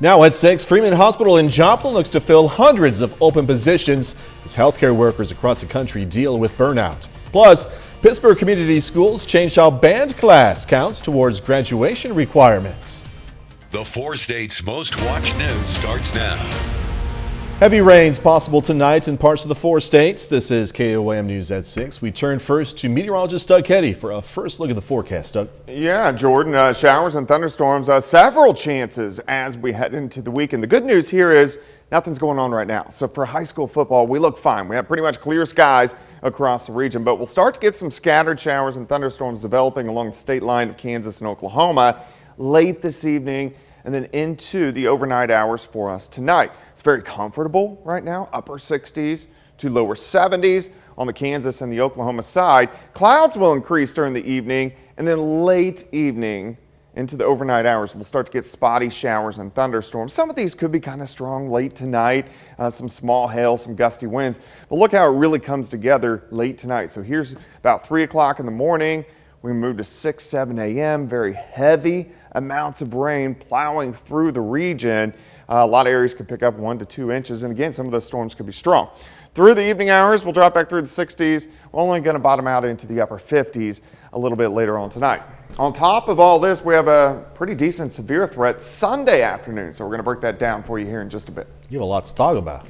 Now at 6, Freeman Hospital in Joplin looks to fill hundreds of open positions as healthcare workers across the country deal with burnout. Plus, Pittsburgh Community Schools changed how band class counts towards graduation requirements. The 4 states' most watched news starts now. Heavy rains possible tonight in parts of the 4 states. This is KOAM News at 6. We turn first to meteorologist Doug Ketty for a first look at the forecast. Doug? Yeah, Jordan, showers and thunderstorms, several chances as we head into the weekend. The good news here is nothing's going on right now. So for high school football, we look fine. We have pretty much clear skies across the region, but we'll start to get some scattered showers and thunderstorms developing along the state line of Kansas and Oklahoma late this evening and then into the overnight hours for us tonight. It's very comfortable right now, upper 60s to lower 70s on the Kansas and the Oklahoma side. Clouds will increase during the evening, and then late evening into the overnight hours, we'll start to get spotty showers and thunderstorms. Some of these could be kind of strong late tonight, some small hail, some gusty winds. But look how it really comes together late tonight. So here's about 3 o'clock in the morning. We move to 6, 7 a.m. Very heavy amounts of rain plowing through the region. A lot of areas could pick up 1 to 2 inches. And again, some of those storms could be strong. Through the evening hours, we'll drop back through the 60s. We're only going to bottom out into the upper 50s a little bit later on tonight. On top of all this, we have a pretty decent severe threat Sunday afternoon. So we're going to break that down for you here in just a bit. You have a lot to talk about.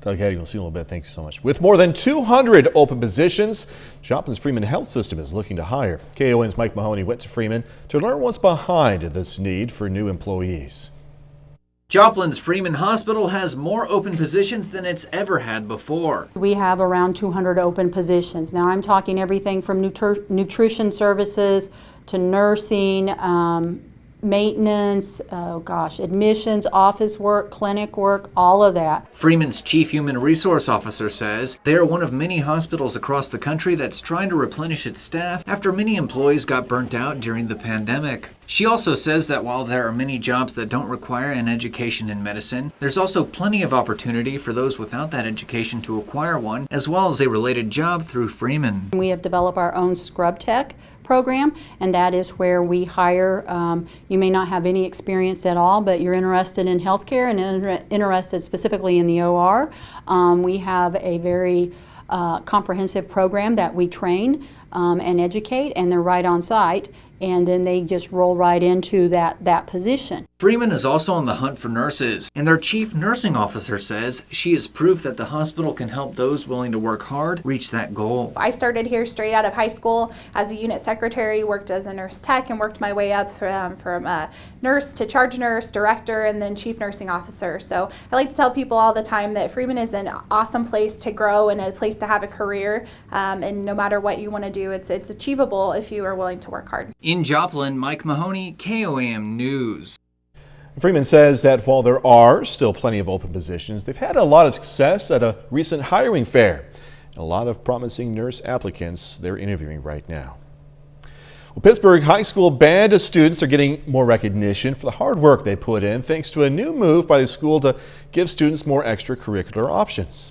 Doug Ketty, we'll see you in a little bit. Thank you so much. With more than 200 open positions, Joplin's Freeman Health System is looking to hire. KOAM's Mike Mahoney went to Freeman to learn what's behind this need for new employees. Joplin's Freeman Hospital has more open positions than it's ever had before. We have around 200 open positions. Now I'm talking everything from nutrition services to nursing, maintenance, admissions, office work, clinic work, all of that. Freeman's Chief Human Resource Officer says they are one of many hospitals across the country that's trying to replenish its staff after many employees got burnt out during the pandemic. She also says that while there are many jobs that don't require an education in medicine, there's also plenty of opportunity for those without that education to acquire one, as well as a related job through Freeman. We have developed our own scrub tech program, and that is where we hire, you may not have any experience at all, but you're interested in healthcare and interested specifically in the OR. We have a very comprehensive program that we train and educate, and they're right on site, and then they just roll right into that position. Freeman is also on the hunt for nurses, and their chief nursing officer says she is proof that the hospital can help those willing to work hard reach that goal. I started here straight out of high school as a unit secretary, worked as a nurse tech, and worked my way up from nurse to charge nurse, director, and then chief nursing officer. So I like to tell people all the time that Freeman is an awesome place to grow and a place to have a career, and no matter what you want to do, it's achievable if you are willing to work hard. In Joplin, Mike Mahoney, KOAM News. Freeman says that while there are still plenty of open positions, they've had a lot of success at a recent hiring fair. And a lot of promising nurse applicants they're interviewing right now. Well, Pittsburgh high school band students are getting more recognition for the hard work they put in thanks to a new move by the school to give students more extracurricular options.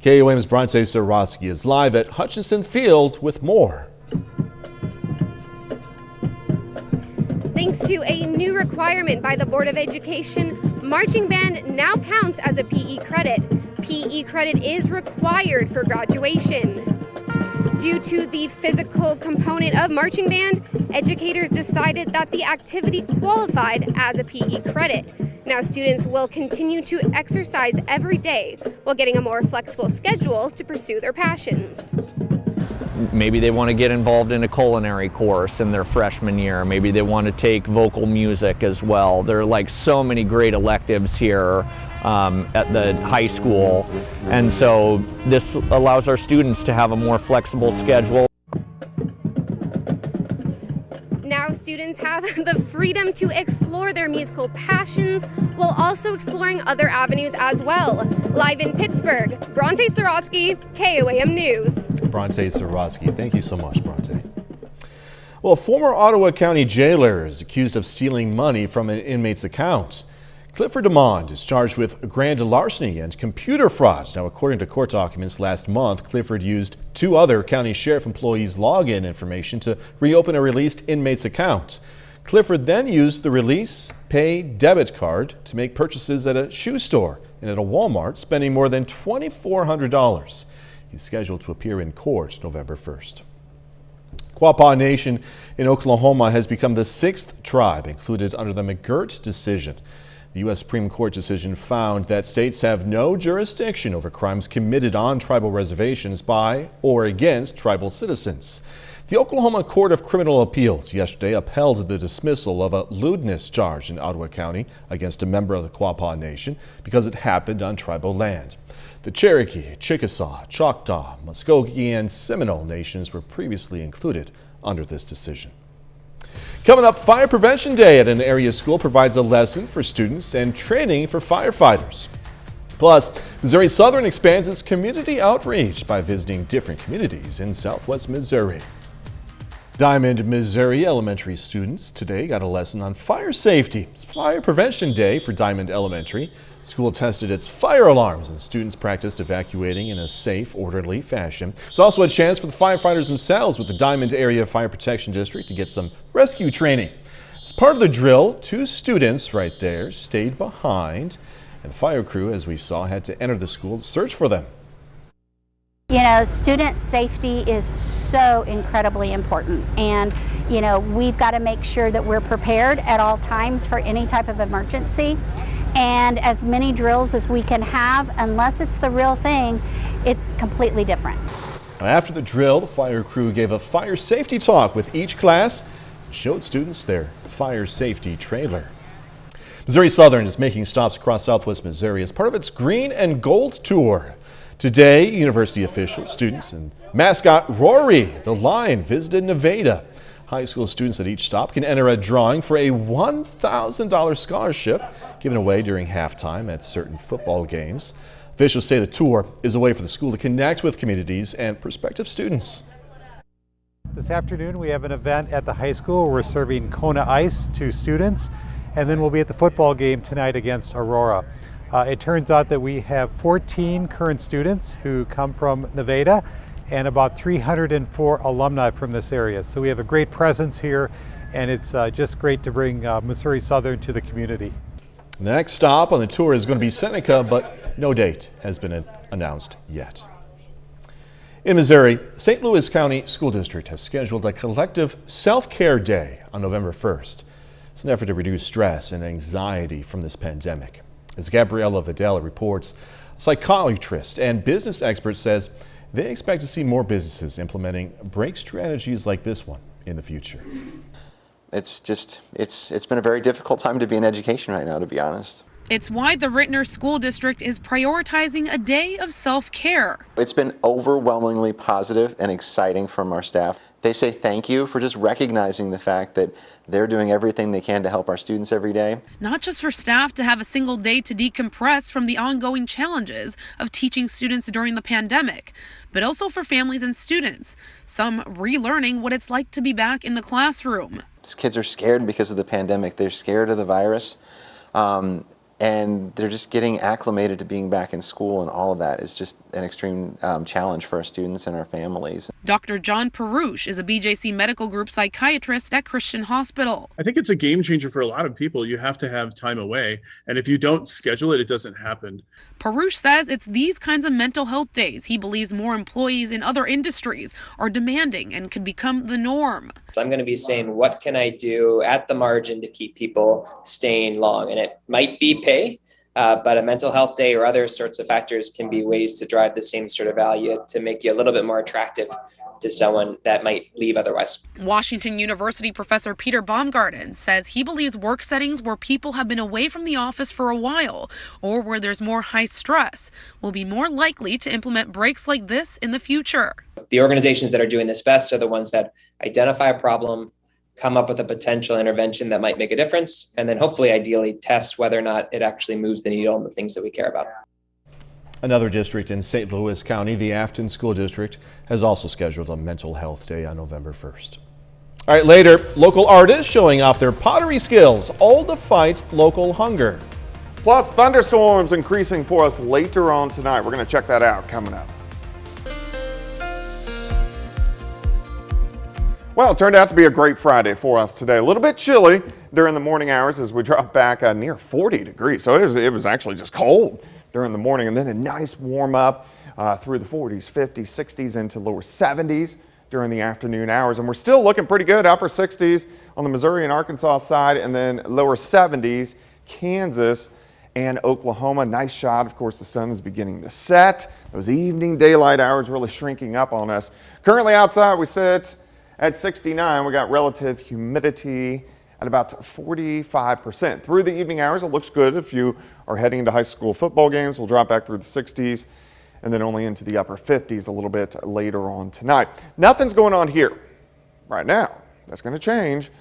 KOAM's Bronte Sorotsky is live at Hutchinson Field with more. Thanks to a new requirement by the Board of Education, marching band now counts as a PE credit. PE credit is required for graduation. Due to the physical component of marching band, educators decided that the activity qualified as a PE credit. Now students will continue to exercise every day while getting a more flexible schedule to pursue their passions. Maybe they want to get involved in a culinary course in their freshman year. Maybe they want to take vocal music as well. There are like so many great electives here at the high school. And so this allows our students to have a more flexible schedule. Now students have the freedom to explore their musical passions while also exploring other avenues as well. Live in Pittsburgh, Bronte Sorotsky, KOAM News. Bronte Sorotsky, thank you so much, Bronte. Well, a former Ottawa County jailer is accused of stealing money from an inmate's account. Clifford DeMond is charged with grand larceny and computer fraud. Now, according to court documents last month, Clifford used 2 other county sheriff employees' login information to reopen a released inmate's account. Clifford then used the Release Pay debit card to make purchases at a shoe store and at a Walmart, spending more than $2,400. He's scheduled to appear in court November 1st. Quapaw Nation in Oklahoma has become the 6th tribe included under the McGirt decision. The U.S. Supreme Court decision found that states have no jurisdiction over crimes committed on tribal reservations by or against tribal citizens. The Oklahoma Court of Criminal Appeals yesterday upheld the dismissal of a lewdness charge in Ottawa County against a member of the Quapaw Nation because it happened on tribal land. The Cherokee, Chickasaw, Choctaw, Muskogee, and Seminole nations were previously included under this decision. Coming up, Fire Prevention Day at an area school provides a lesson for students and training for firefighters. Plus, Missouri Southern expands its community outreach by visiting different communities in southwest Missouri. Diamond, Missouri elementary students today got a lesson on fire safety. It's Fire Prevention Day for Diamond Elementary. School tested its fire alarms and students practiced evacuating in a safe, orderly fashion. It's also a chance for the firefighters themselves with the Diamond Area Fire Protection District to get some rescue training. As part of the drill, 2 students right there stayed behind, and the fire crew, as we saw, had to enter the school to search for them. You know, student safety is so incredibly important, and you know, we've got to make sure that we're prepared at all times for any type of emergency, and as many drills as we can have, unless it's the real thing, it's completely different. After the drill, the fire crew gave a fire safety talk with each class and showed students their fire safety trailer. Missouri Southern is making stops across southwest Missouri as part of its Green and Gold Tour. Today, university officials, students, and mascot Rory, the lion, visited Nevada. High school students at each stop can enter a drawing for a $1,000 scholarship given away during halftime at certain football games. Officials say the tour is a way for the school to connect with communities and prospective students. This afternoon we have an event at the high school where we're serving Kona Ice to students, and then we'll be at the football game tonight against Aurora. It turns out that we have 14 current students who come from Nevada and about 304 alumni from this area. So we have a great presence here, and it's just great to bring Missouri Southern to the community. The next stop on the tour is going to be Seneca, but no date has been announced yet. In Missouri, St. Louis County School District has scheduled a collective self-care day on November 1st. It's an effort to reduce stress and anxiety from this pandemic. As Gabriella Videla reports, a psychiatrist and business expert says they expect to see more businesses implementing break strategies like this one in the future. It's been a very difficult time to be in education right now, to be honest. It's why the Rittner School District is prioritizing a day of self-care. It's been overwhelmingly positive and exciting from our staff. They say thank you for just recognizing the fact that they're doing everything they can to help our students every day. Not just for staff to have a single day to decompress from the ongoing challenges of teaching students during the pandemic, but also for families and students, some relearning what it's like to be back in the classroom. These kids are scared because of the pandemic. They're scared of the virus. And they're just getting acclimated to being back in school, and all of that is just an extreme challenge for our students and our families. Dr. John Perush is a BJC Medical Group psychiatrist at Christian Hospital. I think it's a game changer for a lot of people. You have to have time away, and if you don't schedule it, it doesn't happen. Perush says it's these kinds of mental health days he believes more employees in other industries are demanding and could become the norm. So I'm going to be saying, what can I do at the margin to keep people staying long? And it might be pay, but a mental health day or other sorts of factors can be ways to drive the same sort of value to make you a little bit more attractive to someone that might leave otherwise. Washington University professor Peter Baumgarten says he believes work settings where people have been away from the office for a while or where there's more high stress will be more likely to implement breaks like this in the future. The organizations that are doing this best are the ones that identify a problem, come up with a potential intervention that might make a difference, and then hopefully ideally test whether or not it actually moves the needle on the things that we care about. Another district in St. Louis County, the Afton School District, has also scheduled a mental health day on November 1st. All right, later, local artists showing off their pottery skills, all to fight local hunger. Plus, thunderstorms increasing for us later on tonight. We're going to check that out coming up. Well, it turned out to be a great Friday for us today. A little bit chilly during the morning hours as we dropped back near 40 degrees. So it was actually just cold during the morning, and then a nice warm up through the 40s, 50s, 60s into lower 70s during the afternoon hours. And we're still looking pretty good, upper 60s on the Missouri and Arkansas side, and then lower 70s, Kansas and Oklahoma. Nice shot. Of course, the sun is beginning to set. Those evening daylight hours really shrinking up on us. Currently outside, we sit at 69. We got relative humidity at about 45%. Through the evening hours, it looks good. If you are heading into high school football games, we'll drop back through the 60s and then only into the upper 50s a little bit later on tonight. Nothing's going on here right now. That's going to change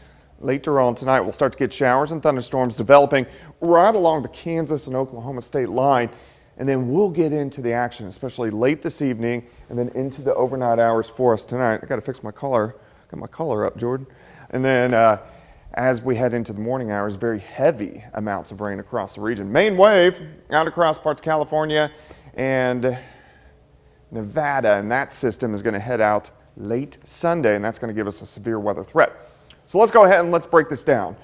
later on tonight. We'll start to get showers and thunderstorms developing right along the Kansas and Oklahoma state line. And then we'll get into the action, especially late this evening and then into the overnight hours for us tonight. I got to fix my collar. Got my collar up, Jordan. And then as we head into the morning hours, very heavy amounts of rain across the region. Main wave out across parts of California and Nevada, and that system is going to head out late Sunday, and that's going to give us a severe weather threat. So let's go ahead and let's break this down.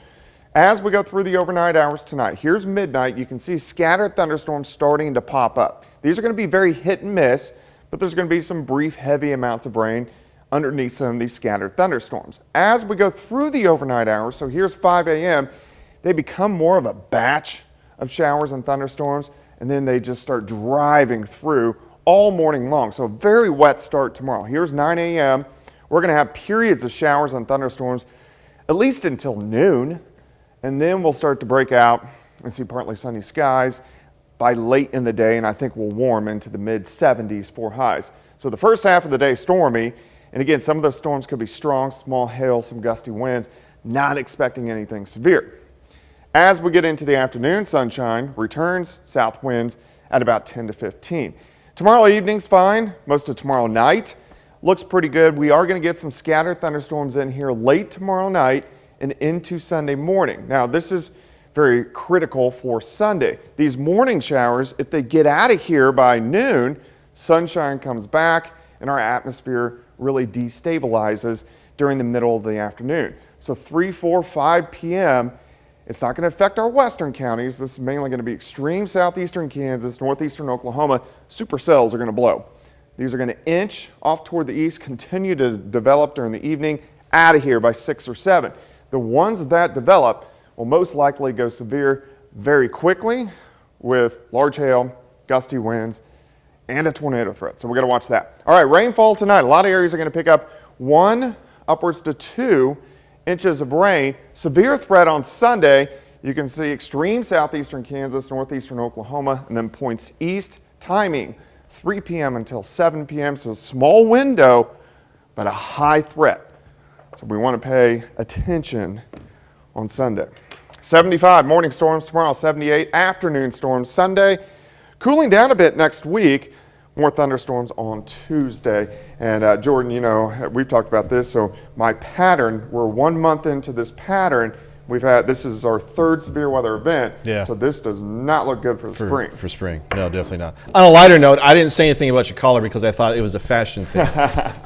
As we go through the overnight hours tonight, here's midnight. You can see scattered thunderstorms starting to pop up. These are going to be very hit and miss, but there's going to be some brief heavy amounts of rain underneath some of these scattered thunderstorms. As we go through the overnight hours, so here's 5 a.m., they become more of a batch of showers and thunderstorms, and then they just start driving through all morning long. So a very wet start tomorrow. Here's 9 a.m. We're going to have periods of showers and thunderstorms at least until noon, and then we'll start to break out and see partly sunny skies by late in the day, and I think we'll warm into the mid 70s for highs. So the first half of the day stormy. And again, some of those storms could be strong, small hail, some gusty winds, not expecting anything severe. As we get into the afternoon, sunshine returns, south winds at about 10 to 15. Tomorrow evening's fine. Most of tomorrow night looks pretty good. We are going to get some scattered thunderstorms in here late tomorrow night and into Sunday morning. Now, this is very critical for Sunday. These morning showers, if they get out of here by noon, sunshine comes back and our atmosphere really destabilizes during the middle of the afternoon. So 3, 4, 5 p.m., it's not going to affect our western counties. This is mainly going to be extreme southeastern Kansas, northeastern Oklahoma. Supercells are going to blow. These are going to inch off toward the east, continue to develop during the evening, out of here by 6 or 7. The ones that develop will most likely go severe very quickly with large hail, gusty winds, and a tornado threat. So we're going to watch that. All right, rainfall tonight. A lot of areas are going to pick up 1 upwards to 2 inches of rain. Severe threat on Sunday. You can see extreme southeastern Kansas, northeastern Oklahoma, and then points east. Timing 3 p.m. until 7 p.m. So a small window, but a high threat. So we want to pay attention on Sunday. 75 morning storms tomorrow, 78 afternoon storms Sunday. Cooling down a bit next week, more thunderstorms on Tuesday. And Jordan, you know, we've talked about this. So my pattern, we're 1 month into this pattern. This is our 3rd severe weather event. Yeah. So this does not look good for spring. For spring. No, definitely not. On a lighter note, I didn't say anything about your collar because I thought it was a fashion thing.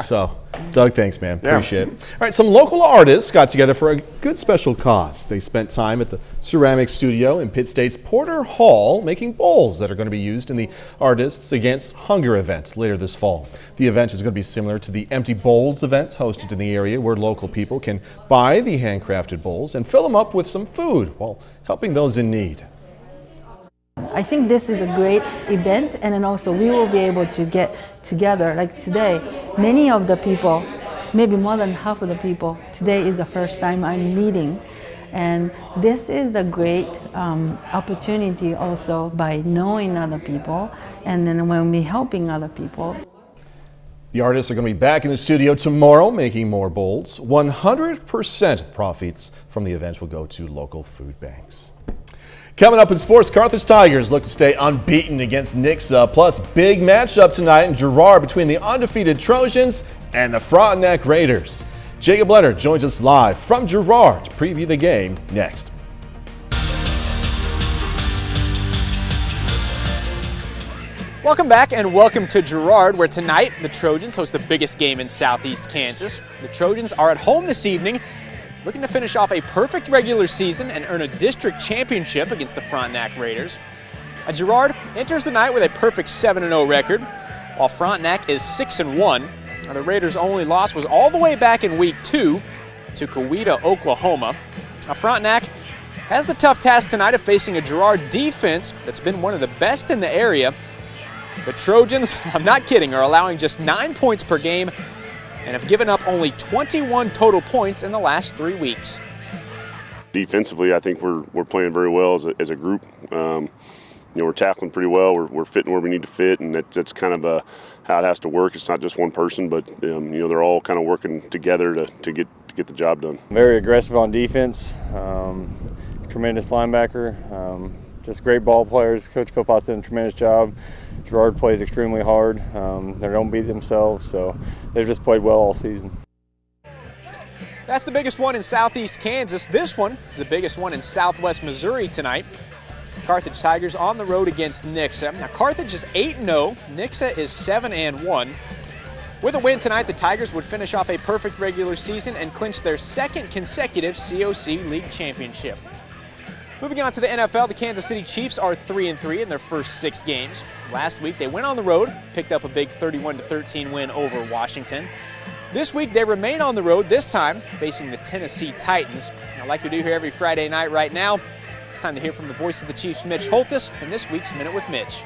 So, Doug, thanks, man. Yeah. Appreciate it. All right, some local artists got together for a good special cause. They spent time at the Ceramic Studio in Pitt State's Porter Hall making bowls that are going to be used in the Artists Against Hunger event later this fall. The event is going to be similar to the Empty Bowls events hosted in the area, where local people can buy the handcrafted bowls and fill them up with some food while helping those in need. I think this is a great event, and then also we will be able to get together. Like today, many of the people, maybe more than half of the people, today is the first time I'm meeting. And this is a great opportunity also by knowing other people, and then when we're helping other people. The artists are going to be back in the studio tomorrow making more bowls. 100% of profits from the event will go to local food banks. Coming up in sports, Carthage Tigers look to stay unbeaten against Nixa. Plus, big matchup tonight in Girard between the undefeated Trojans and the Frontenac Raiders. Jacob Leonard joins us live from Girard to preview the game next. Welcome back and welcome to Girard, where tonight the Trojans host the biggest game in Southeast Kansas. The Trojans are at home this evening, looking to finish off a perfect regular season and earn a district championship against the Frontenac Raiders. Girard enters the night with a perfect 7-0 record, while Frontenac is 6-1. The Raiders' only loss was all the way back in Week 2 to Coweta, Oklahoma. Frontenac has the tough task tonight of facing a Girard defense that's been one of the best in the area. The Trojans, I'm not kidding, are allowing just 9 points per game and have given up only 21 total points in the last 3 weeks. Defensively, I think we're playing very well as a group. We're tackling pretty well. We're fitting where we need to fit, and that's kind of how it has to work. It's not just one person, but they're all kind of working together to get the job done. Very aggressive on defense. Tremendous linebacker. Just great ball players. Coach Philpott's done a tremendous job. Girard plays extremely hard. They don't beat themselves, so they've just played well all season. That's the biggest one in Southeast Kansas. This one is the biggest one in Southwest Missouri tonight. Carthage Tigers on the road against Nixa. Now Carthage is 8-0, Nixa is 7-1. With a win tonight, the Tigers would finish off a perfect regular season and clinch their second consecutive COC League championship. Moving on to the NFL, the Kansas City Chiefs are 3-3 in their first 6 games. Last week they went on the road, picked up a big 31-13 win over Washington. This week they remain on the road, this time facing the Tennessee Titans. Now, like we do here every Friday night right now, it's time to hear from the voice of the Chiefs, Mitch Holtis, in this week's Minute with Mitch.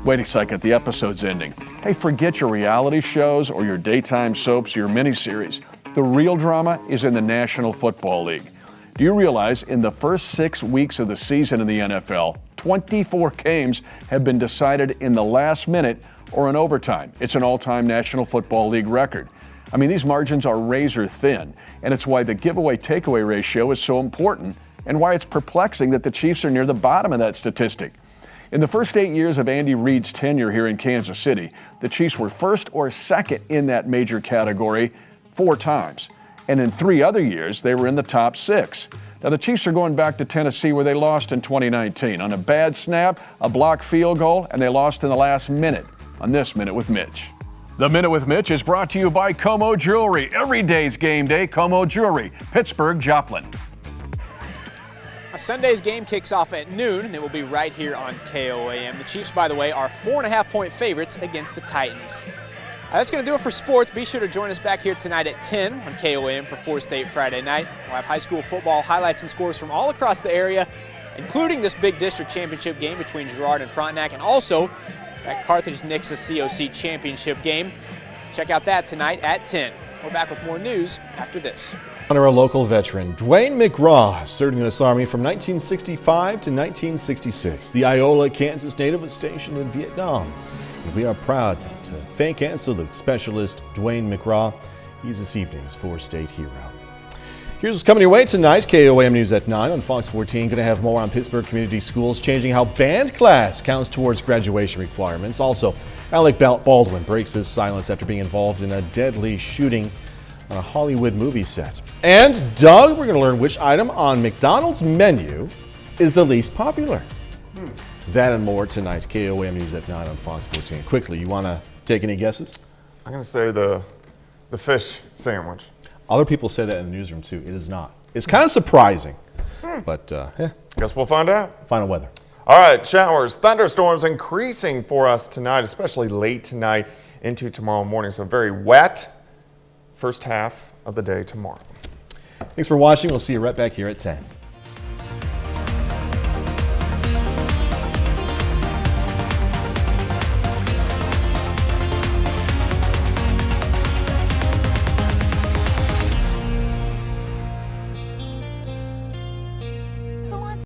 Wait a second, the episode's ending. Hey, forget your reality shows or your daytime soaps or your miniseries. The real drama is in the National Football League. Do you realize in the first 6 weeks of the season in the NFL, 24 games have been decided in the last minute or in overtime? It's an all-time National Football League record. I mean, these margins are razor thin, and it's why the giveaway-takeaway ratio is so important and why it's perplexing that the Chiefs are near the bottom of that statistic. In the first 8 years of Andy Reid's tenure here in Kansas City, the Chiefs were first or second in that major category 4 times. And in 3 other years, they were in the top 6. Now, the Chiefs are going back to Tennessee where they lost in 2019 on a bad snap, a blocked field goal, and they lost in the last minute on this Minute with Mitch. The Minute with Mitch is brought to you by Como Jewelry. Every day's game day, Como Jewelry, Pittsburgh, Joplin. Sunday's game kicks off at noon, and it will be right here on KOAM. The Chiefs, by the way, are 4.5-point favorites against the Titans. That's going to do it for sports. Be sure to join us back here tonight at 10 on KOAM for 4 State Friday night. We'll have high school football highlights and scores from all across the area, including this big district championship game between Girard and Frontenac, and also that Carthage-Nixa COC championship game. Check out that tonight at 10. We're back with more news after this. Honor a local veteran, Dwayne McGraw, served in the U.S. Army from 1965 to 1966. The Iola, Kansas native was stationed in Vietnam. And we are proud to thank and salute Specialist Dwayne McGraw. He's this evening's 4 State hero. Here's what's coming your way tonight. KOAM News at 9 on Fox 14. Going to have more on Pittsburgh Community Schools changing how band class counts towards graduation requirements. Also, Alec Baldwin breaks his silence after being involved in a deadly shooting on a Hollywood movie set. And Doug, we're going to learn which item on McDonald's menu is the least popular. That and more tonight. KOAM News at 9 on Fox 14. Quickly, you want to take any guesses? I'm going to say the fish sandwich. Other people say that in the newsroom too. It is not. It's kind of surprising, but yeah. Guess we'll find out. Final weather. All right, showers, thunderstorms increasing for us tonight, especially late tonight into tomorrow morning. So very wet first half of the day tomorrow. Thanks for watching. We'll see you right back here at 10.